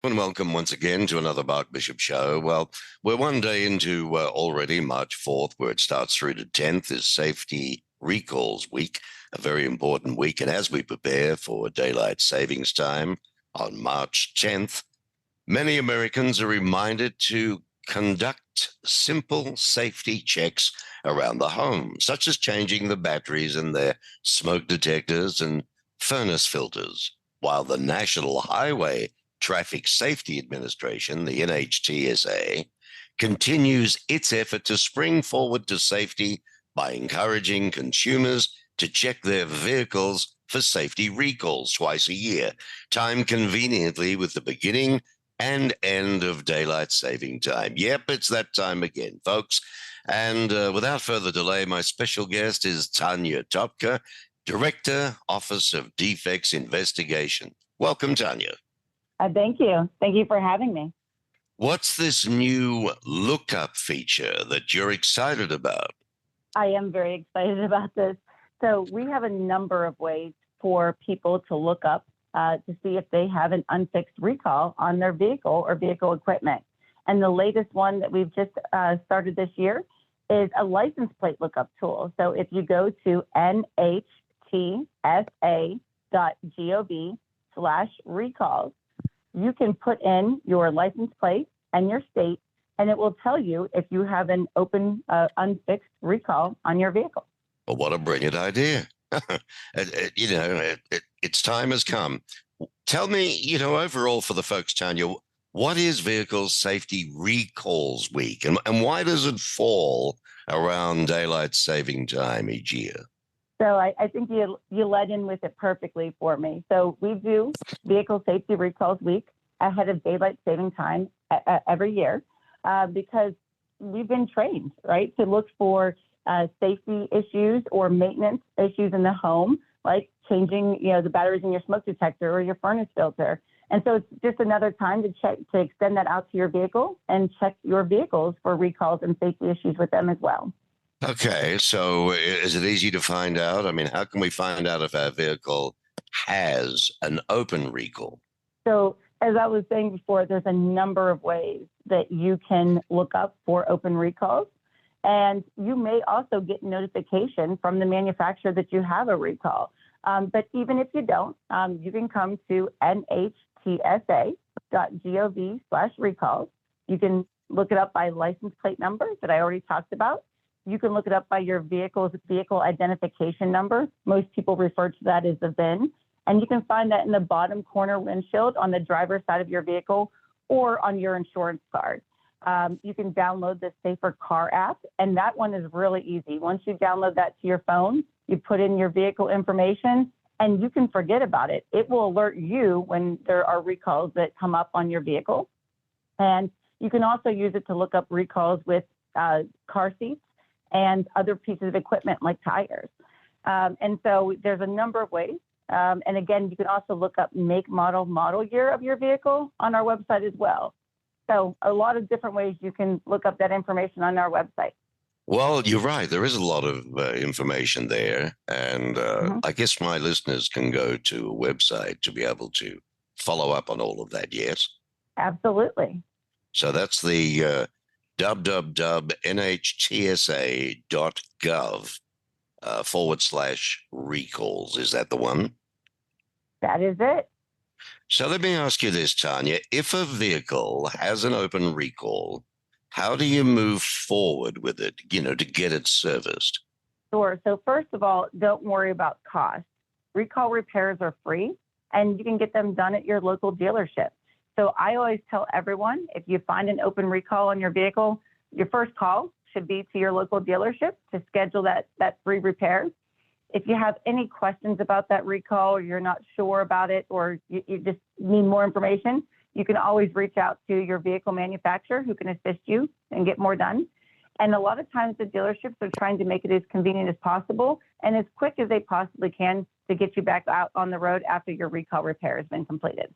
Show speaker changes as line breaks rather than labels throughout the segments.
And welcome once again to another Mark Bishop show. Well, we're one day into already March 4th, where it starts through to 10th is Safety Recalls Week, a very important week. And as we prepare for daylight savings time on March 10th, many Americans are reminded to conduct simple safety checks around the home, such as changing the batteries in their smoke detectors and furnace filters, while the National Highway Traffic Safety Administration, the NHTSA, continues its effort to spring forward to safety by encouraging consumers to check their vehicles for safety recalls twice a year, timed conveniently with the beginning and end of daylight saving time. Yep, it's that time again, folks. And without further delay, my special guest is Tanya Topka, Director, Office of Defects Investigation. Welcome, Tanya.
Thank you. Thank you for having me.
What's this new lookup feature that you're excited about?
I am very excited about this. So we have a number of ways for people to look up to see if they have an unfixed recall on their vehicle or vehicle equipment. And the latest one that we've just started this year is a license plate lookup tool. So if you go to NHTSA.gov/recalls, you can put in your license plate and your state, and it will tell you if you have an open, unfixed recall on your vehicle.
Well, what a brilliant idea. Its time has come. Tell me, overall for the folks, Tanya, what is Vehicle Safety Recalls Week, and why does it fall around daylight saving time each year?
So I think you led in with it perfectly for me. So we do Vehicle Safety Recalls Week ahead of daylight saving time every year because we've been trained, right, to look for safety issues or maintenance issues in the home, like changing, the batteries in your smoke detector or your furnace filter. And so it's just another time to extend that out to your vehicle and check your vehicles for recalls and safety issues with them as well.
Okay, so is it easy to find out? I mean, how can we find out if our vehicle has an open recall?
So as I was saying before, there's a number of ways that you can look up for open recalls. And you may also get notification from the manufacturer that you have a recall. But even if you don't, you can come to NHTSA.gov/recalls. You can look it up by license plate number that I already talked about. You can look it up by your vehicle identification number. Most people refer to that as the VIN. And you can find that in the bottom corner windshield on the driver's side of your vehicle or on your insurance card. You can download the Safer Car app, and that one is really easy. Once you download that to your phone, you put in your vehicle information, and you can forget about it. It will alert you when there are recalls that come up on your vehicle. And you can also use it to look up recalls with car seats and other pieces of equipment like tires. And so there's a number of ways. And again, you can also look up make, model year of your vehicle on our website as well. So a lot of different ways you can look up that information on our website.
Well, you're right. There is a lot of information there. And I guess my listeners can go to a website to be able to follow up on all of that, yes?
Absolutely.
So that's the www.nhtsa.gov/recalls. Is that the one?
That is it.
So let me ask you this, Tanya. If a vehicle has an open recall, how do you move forward with it, to get it serviced?
Sure. So first of all, don't worry about cost. Recall repairs are free, and you can get them done at your local dealership. So I always tell everyone, if you find an open recall on your vehicle, your first call should be to your local dealership to schedule that free repair. If you have any questions about that recall, or you're not sure about it, or you just need more information, you can always reach out to your vehicle manufacturer who can assist you and get more done. And a lot of times the dealerships are trying to make it as convenient as possible and as quick as they possibly can to get you back out on the road after your recall repair has been completed.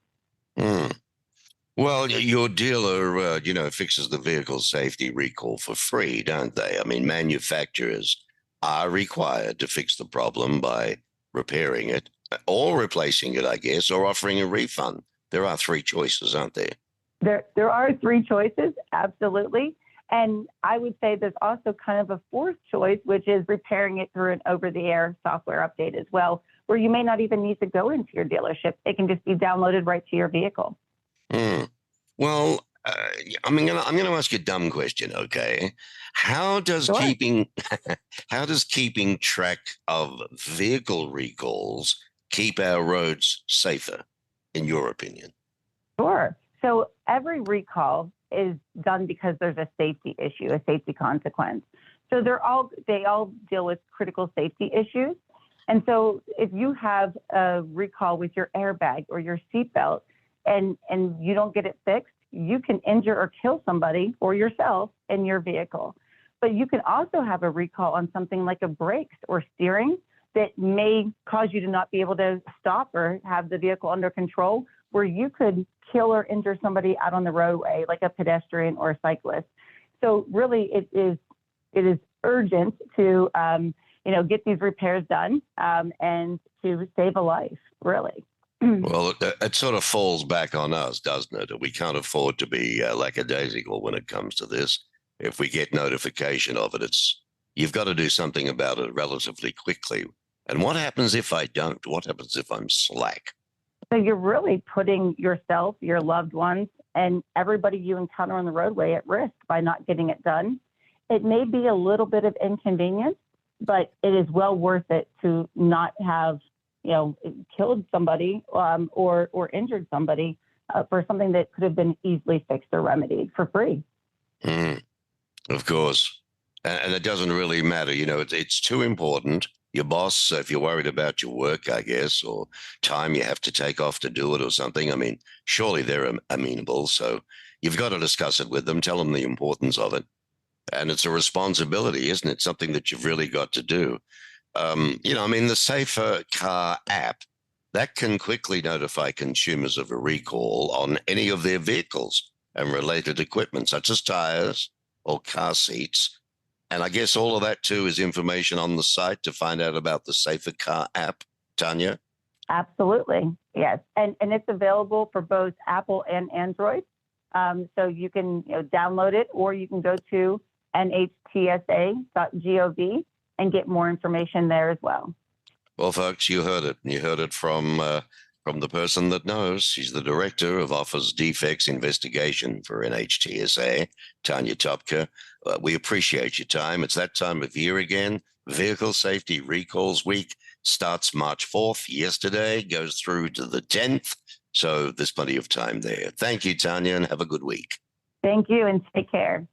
Well, your dealer, fixes the vehicle safety recall for free, don't they? I mean, manufacturers are required to fix the problem by repairing it or replacing it, I guess, or offering a refund. There are three choices, aren't there?
There are three choices, absolutely. And I would say there's also kind of a fourth choice, which is repairing it through an over-the-air software update as well, where you may not even need to go into your dealership. It can just be downloaded right to your vehicle.
Well, I'm going to ask you a dumb question, okay? How does
Sure.
keeping track of vehicle recalls keep our roads safer, in your opinion?
Sure. So every recall is done because there's a safety issue, a safety consequence. So they all deal with critical safety issues. And so if you have a recall with your airbag or your seatbelt and you don't get it fixed, you can injure or kill somebody or yourself in your vehicle. But you can also have a recall on something like a brakes or steering that may cause you to not be able to stop or have the vehicle under control, where you could kill or injure somebody out on the roadway, like a pedestrian or a cyclist. So really, it is urgent to get these repairs done and to save a life, really.
Well, it sort of falls back on us, doesn't it? We can't afford to be lackadaisical when it comes to this. If we get notification of it, you've got to do something about it relatively quickly. And what happens if I don't? What happens if I'm slack?
So you're really putting yourself, your loved ones, and everybody you encounter on the roadway at risk by not getting it done. It may be a little bit of inconvenience, but it is well worth it to not have, killed somebody or injured somebody for something that could have been easily fixed or remedied for free.
Of course. And it doesn't really matter. It's too important. Your boss, if you're worried about your work, I guess, or time you have to take off to do it or something, I mean, surely they're amenable. So you've got to discuss it with them, tell them the importance of it. And it's a responsibility, isn't it? Something that you've really got to do. The Safer Car app, that can quickly notify consumers of a recall on any of their vehicles and related equipment, such as tires or car seats. And I guess all of that, too, is information on the site to find out about the Safer Car app, Tanya?
Absolutely, yes. And it's available for both Apple and Android. So you can download it, or you can go to NHTSA.gov and get more information there as well.
Well, folks, you heard it. You heard it from the person that knows. She's the Director of Office Defects Investigation for NHTSA, Tanya Topka. We appreciate your time. It's that time of year again. Vehicle Safety Recalls Week starts March 4th, yesterday, goes through to the 10th. So there's plenty of time there. Thank you, Tanya, and have a good week.
Thank you, and take care.